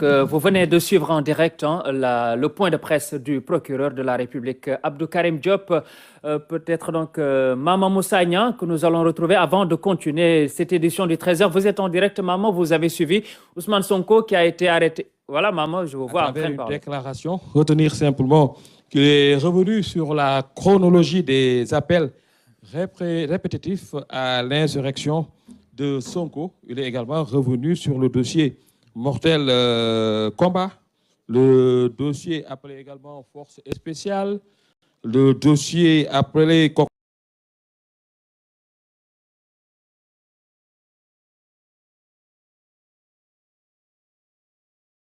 Donc, vous venez de suivre en direct le point de presse du procureur de la République, Abdou Karim Diop. Peut-être donc Maman Moussagna que nous allons retrouver avant de continuer cette édition du 13h. Vous êtes en direct, Maman, vous avez suivi Ousmane Sonko qui a été arrêté. Voilà, Maman, je vous vois en train de parler. Déclaration, retenir simplement qu'il est revenu sur la chronologie des appels répétitifs à l'insurrection de Sonko. Il est également revenu sur le dossier mortel combat, le dossier appelé également force spéciale, le dossier appelé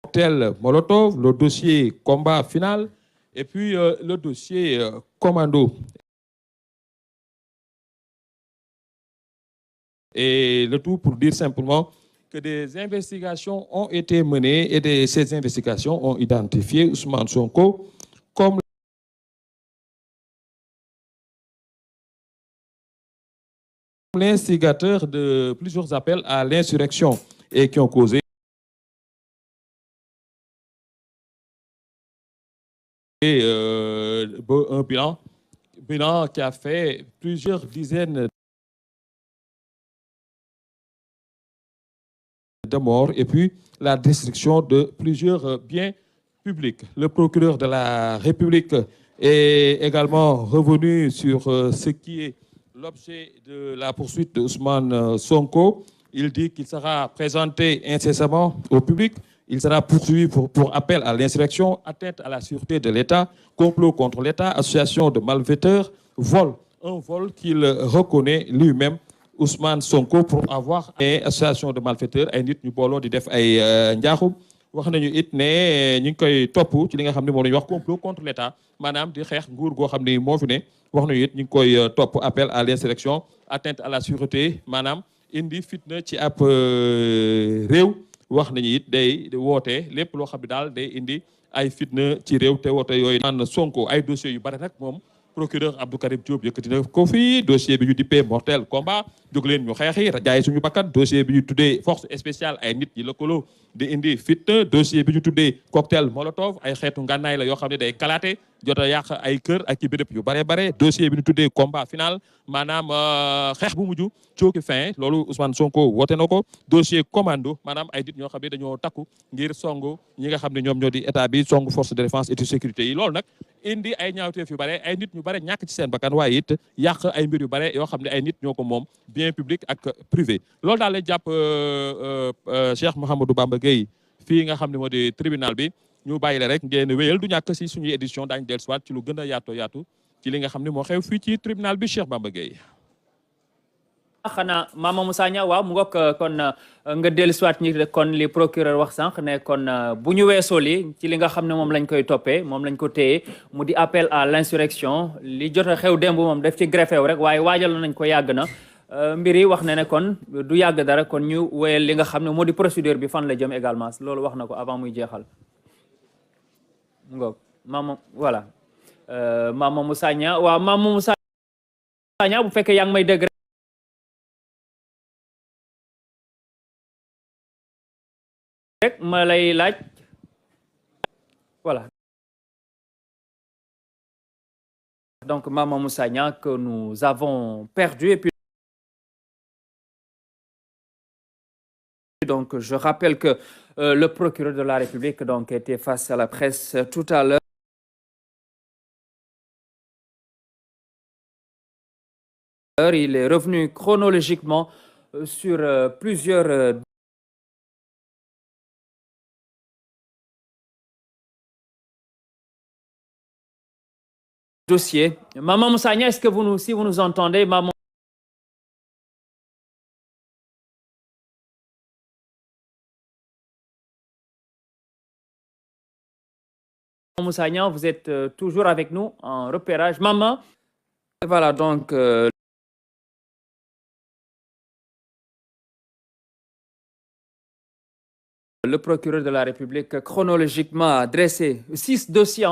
cocktail Molotov, le dossier combat final et puis le dossier commando. Et le tout pour dire simplement que des investigations ont été menées et ces investigations ont identifié Ousmane Sonko comme l'instigateur de plusieurs appels à l'insurrection et qui ont causé un bilan qui a fait plusieurs dizaines de morts et puis la destruction de plusieurs biens publics. Le procureur de la République est également revenu sur ce qui est l'objet de la poursuite d'Ousmane Sonko. Il dit qu'il sera présenté incessamment au public. Il sera poursuivi pour appel à l'insurrection, atteinte à la sûreté de l'État, complot contre l'État, association de malfaiteurs, vol. Un vol qu'il reconnaît lui-même, Ousmane Sonko, pour avoir une association de malfaiteurs ay nit ñu booloo di def ay njaaxum wax nañu it ne ñu ngi koy topp ci li nga xam ne moom la ñuy wax complot contre l'État maanaam di xeex nguur goo xam ne moo fi ne wax nañu it ñu ngi koy topp appel à l'insurrection, atteinte à la sûreté maanaam indi fitna ci ab réew wax nañu it day woote lépp loo xam ne daal day indi ay fitna ci réew te woote yooyu naan Sonko ay dossiers yu bari nag moom procureur Abdou Karim Diop yëkkati na ko fii dossier bi ñu dippee mortel combat jóg leen ñu xeexi jaay suñu bakkan dossier bi ñu tuddee force spéciale ay nit yi lëkkaloo di indi fitna dossier bi ñu tuddee cocktail molotov ay xeetu ngànnaay la yoo xam ne day kalaate jot a yàq ay kër ak ci béréb yu bare dossier bi ñu tuddee combat final maanaam xeex bu mujj cooki fin loolu Ousmane Sonko woote na ko dossier commando maanaam ay nit ñoo xam ne dañoo takku ngir song ñi nga xam ne ñoom ñoo di état bi song force de défense et de sécurité yi loolu nag indi ay ñaawteef yu bare ay nit ñu bare ñàkk ci seen bakkan waaye it yàq ay mbir yu bare yoo xam ne ay nit ñoo ko moom bien public ak privé loolu daal lay jàpp Cheikh Mouhamadou Bamba Gueye fii nga xam ne moo di tribunal bi ñu bàyyi la rek ngeen wéyal du ñàkk si suñuy édition daañu dellusiwaat ci lu gën a yaatu ci li nga xam ne moo xew fii ci tribunal bi Cheikh Bamba Gueye. xanaa Mama Moussagna waaw mu ngoog kon nga dellusiwaat ñi kon li procureur wax sànq ne kon bu ñu weesoo li ci li nga xam ne moom lañ koy toppee moom lañ ko téye mu di appel à l'insurrection li jot a xew démb moom def ci greffé wu rek waaye waajal nañ ko yàgg na mbir yi wax ne kon du yàgg dara kon ñu wéyal li nga xam ne moo di procédure bi fan la jëm également loolu wax na ko avant muy jeexal mu ngoog Mama voilà Mama Moussagna waaw Mama Moussagna bu fekkee yaa ngi may dégg rek ma lay laaj voilà donc Mama Moussagna que nous avons perdu et puis donc je rappelle que le procureur de la République donc était face à la presse tout à l'heure. Il est revenu chronologiquement sur plusieurs dossiers. Maman Moussagna, est-ce que si vous nous entendez, Maman Moussagna, vous êtes toujours avec nous en repérage. Maman, voilà donc le procureur de la République chronologiquement a dressé 6 dossiers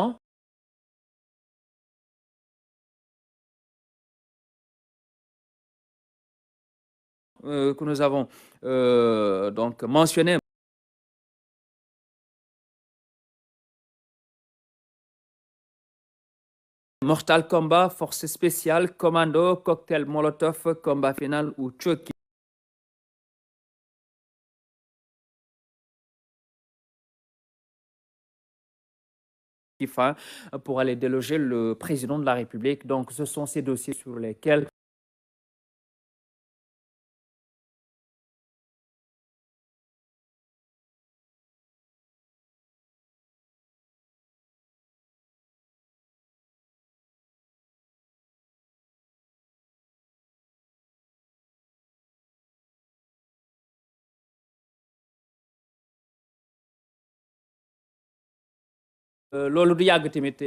que nous avons donc mentionné. Mortal Kombat, Force spéciale, Commando, Cocktail Molotov, Combat final ou Chucky. Fin pour aller déloger le président de la République. Donc, ce sont ces dossiers sur lesquels loolu du yàgg tamit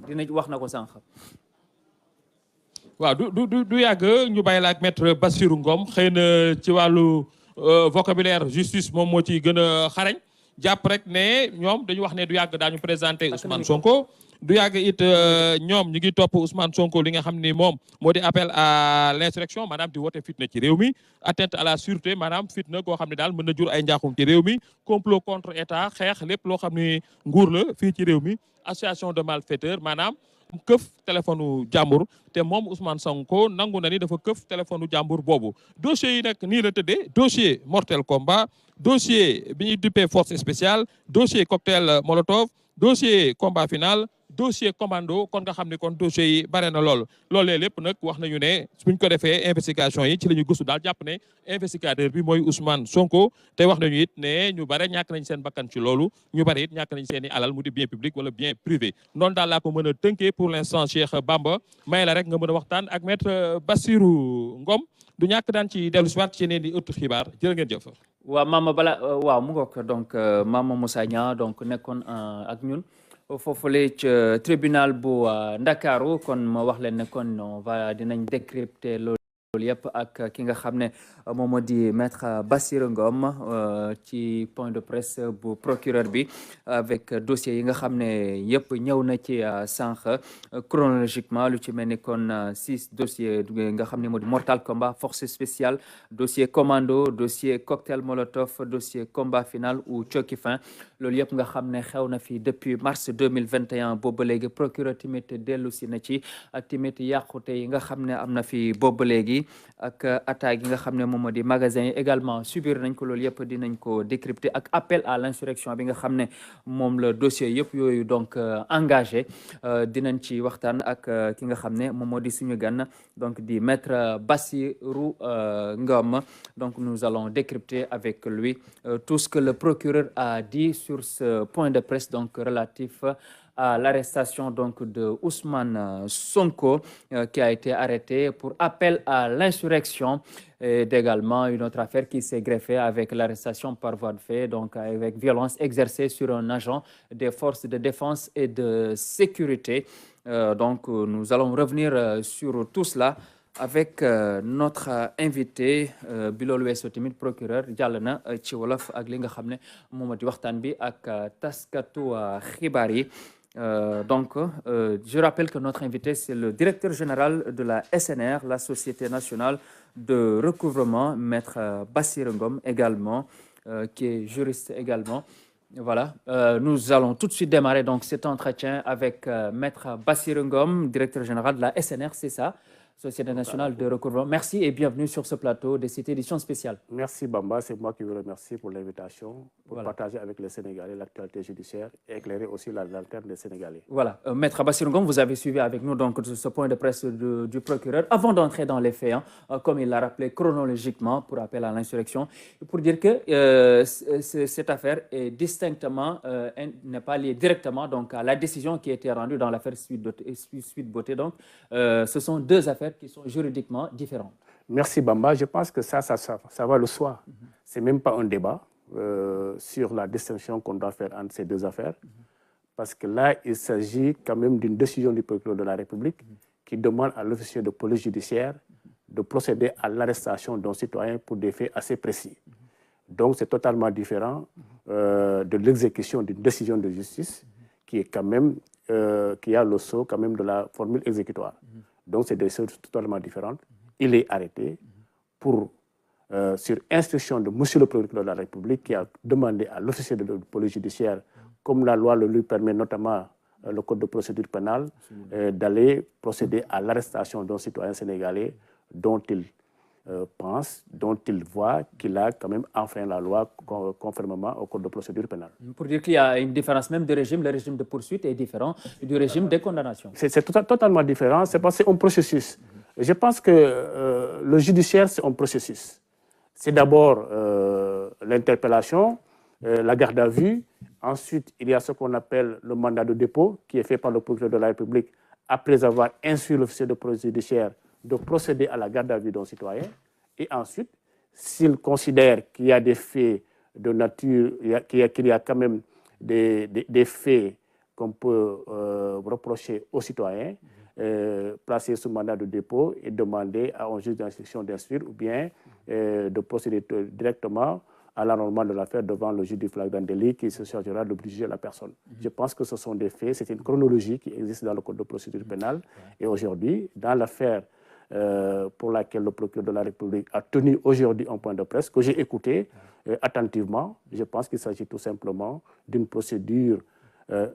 dina wax na ko sànq. waaw du yàgg ñu bàyyi la ak maître Bassirou Ngom xëy na ci wàllu vocabulaire justice moom moo ciy gën a xarañ jàpp rek ne ñoom dañu wax ne du yàgg daañu présenté Ousmane Sonko. du yàgg it ñoom ñu ngi topp Ousmane Sonko li nga xam ni moom moo di appel à l'insurrection maanaam di woote fitna ci réew mi atteinte à la sûreté maanaam fitna koo xam ne daal mën na jur ay njaaxum ci réew mi complot contre état xeex lépp loo xam ni nguur la fii ci réew mi association de malfaiteurs maanaam këf téléphone jàmbur te moom Ousmane Sonko nangu na ni dafa këf téléphone jàmbur boobu dossier yi nag nii la tëddee dossier Mortal Kombat dossier bi ñuy duppee force spéciale dossier cocktail Molotov dossier combat final dossier commando kon nga xam ne kon dossier yi bare na lool loolee lépp nag wax nañu ne buñ ko defee investigation yi ci la ñu gëstu daal jàpp ne investigateur bi mooy Ousmane Sonko te wax nañu it ne ñu bare ñàkk nañ seen bakkan ci loolu ñu bare it ñàkk nañ seen i alal mu di bien public wala bien privé noonu daal laa ko mën a tënkee pour l'instant Cheikh Bamba may la rek nga mën a waxtaan ak maître Bassirou Ngom du ñàkk daan ci dellu si waat ci yeneen di ëttu xibaar jërë ngeen jëf. waaw Mama bala waaw mu ngoog donc Mama Moussa Niang donc nekkoon ak ñun foofule ci tribunal bu Ndakaaru kon ma wax leen ne kon on va dinañ décrypter loolu yëpp ak ki nga xam ne moom moo di maître Bassirou Ngom ci point de presse bu procureur bi avec dossier yi nga xam ne yëpp ñëw na ci sànq chronologiquement lu ci mel ni kon 6 dossiers nga xam ne moo di Mortal Kombat force spéciale dossier commando dossier cocktail molotov dossier combat final ou Chucky fin loolu yëpp nga xam ne xew na fi depuis mars 2021 boobu léegi procureur tamit dellu si na ci ak tamit yàqute yi nga xam ne am na fi boobu léegi ak attaque yi nga xam ne moom moo di magasin yi également subir nañ ko loolu yëpp dinañ ko décrypter ak appel à l'insurrection bi nga xam ne moom la dossier yëpp yooyu donc engagé dinañ ci waxtaan ak ki nga xam ne moom moo di suñu gan donc di maître Bassirou Ngom donc nous allons décrypter avec lui tout ce que le procureur a dit sur ce point de presse donc relatif à l'arrestation donc de Ousmane Sonko qui a été arrêté pour appel à l'insurrection et également une autre affaire qui s'est greffée avec l'arrestation par voie de fait donc avec violence exercée sur un agent des forces de défense et de sécurité donc nous allons revenir sur tout cela avec notre invité bi loolu weesoo tamit procureur jàll na ci wolof ak li nga xam ne moom di waxtaan bi ak taskatu xibaar yi donc je rappelle que notre invité c'est le directeur général de la SNR la Société nationale de recouvrement maître Bassirou Ngom également qui est juriste également. Voilà, nous allons tout de suite démarrer donc cet entretien avec maître Bassirou Ngom, directeur général de la SNR, c'est ça, Société nationale de recouvrement. Merci et bienvenue sur ce plateau de cette édition spéciale. Merci Bamba, c'est moi qui vous remercie pour l'invitation, pour partager avec les Sénégalais l'actualité judiciaire et éclairer aussi la lanterne des Sénégalais. Voilà, maître Bassirou Ngom, vous avez suivi avec nous donc ce point de presse du procureur. Avant d'entrer dans les faits, comme il l'a rappelé chronologiquement pour appel à l'insurrection, pour dire que cette affaire est distinctement, n'est pas liée directement donc à la décision qui a été rendue dans l'affaire Sweet Beauté. Donc, ce sont deux affaires qui sont juridiquement différentes. Merci Bamba, je pense que ça va le soi. C'est même pas un débat sur la distinction qu'on doit faire entre ces deux affaires. Parce que là, il s'agit quand même d'une décision du procureur de la République qui demande à l'officier de police judiciaire de procéder à l'arrestation d'un citoyen pour des faits assez précis. Donc c'est totalement différent de l'exécution d'une décision de justice qui est quand même, qui a le sceau quand même de la formule exécutoire. Donc c'est des choses totalement différentes. Il est arrêté pour, sur instruction de monsieur le procureur de la République qui a demandé à l'officier de police judiciaire, comme la loi le lui permet notamment le code de procédure pénale, d'aller procéder à l'arrestation d'un citoyen sénégalais dont il pense, dont il voit qu'il a quand même enfreint la loi conformément au code de procédure pénale. Pour dire qu'il y a une différence même de régime, le régime de poursuite est différent du régime de condamnation. C'est totalement différent, c'est parce que c'est un processus. Je pense que le judiciaire, c'est un processus. C'est d'abord l'interpellation, la garde à vue. Ensuite, il y a ce qu'on appelle le mandat de dépôt qui est fait par le procureur de la République après avoir instruit l'officier de police judiciaire de procéder à la garde à vue d'un citoyen. Et ensuite, s'il considère qu'il y a des faits de nature, qu'il y a quand même des faits qu'on peut reprocher aux citoyens, placer sous mandat de dépôt et demander à un juge d'instruction d'instruire ou bien de procéder directement à l'enrôlement de l'affaire devant le juge du flagrant délit qui se chargera d'obliger la personne. Je pense que ce sont des faits, c'est une chronologie qui existe dans le code de procédure pénale. Et aujourd'hui, dans l'affaire pour laquelle le procureur de la République a tenu aujourd'hui un point de presse que j'ai écouté attentivement, je pense qu'il s'agit tout simplement d'une procédure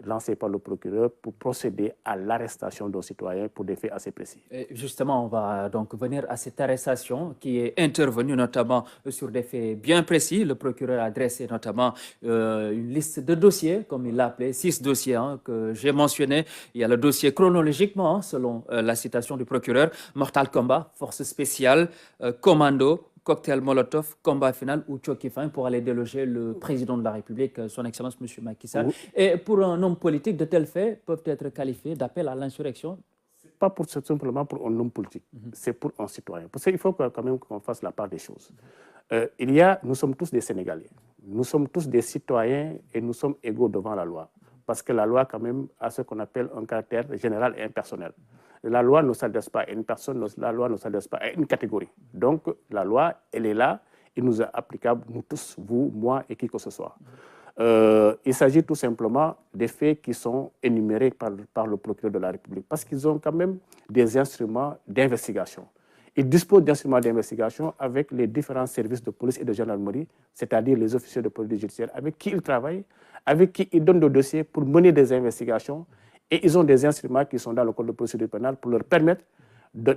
lancée par le procureur pour procéder à l'arrestation d'un citoyen pour des faits assez précis. Et justement, on va donc venir à cette arrestation qui est intervenue notamment sur des faits bien précis. Le procureur a dressé notamment une liste de dossiers, comme il l'a appelé, 6 dossiers que j'ai mentionnés. Il y a le dossier chronologiquement, selon la citation du procureur, mortal combat, force spéciale, commando, cocktail Molotov, combat final ou choqué fin pour aller déloger le président de la République, son Excellence M. Macky Sall. Et pour un homme politique, de tels faits peuvent être qualifiés d'appel à l'insurrection. Pas simplement pour un homme politique, c'est pour un citoyen. Parce qu'il faut quand même qu'on fasse la part des choses. Nous sommes tous des Sénégalais, nous sommes tous des citoyens et nous sommes égaux devant la loi. Parce que la loi quand même a ce qu'on appelle un caractère général et impersonnel. La loi ne s'adresse pas à une personne, la loi ne s'adresse pas à une catégorie. Donc la loi, elle est là, elle nous est applicable, nous tous, vous, moi et qui que ce soit. Il s'agit tout simplement des faits qui sont énumérés par le procureur de la République parce qu'ils ont quand même des instruments d'investigation. Ils disposent d'instruments d'investigation avec les différents services de police et de gendarmerie, c'est-à-dire les officiers de police judiciaire, avec qui ils travaillent, avec qui ils donnent des dossiers pour mener des investigations. Et ils ont des instruments qui sont dans le code de procédure pénale pour leur permettre de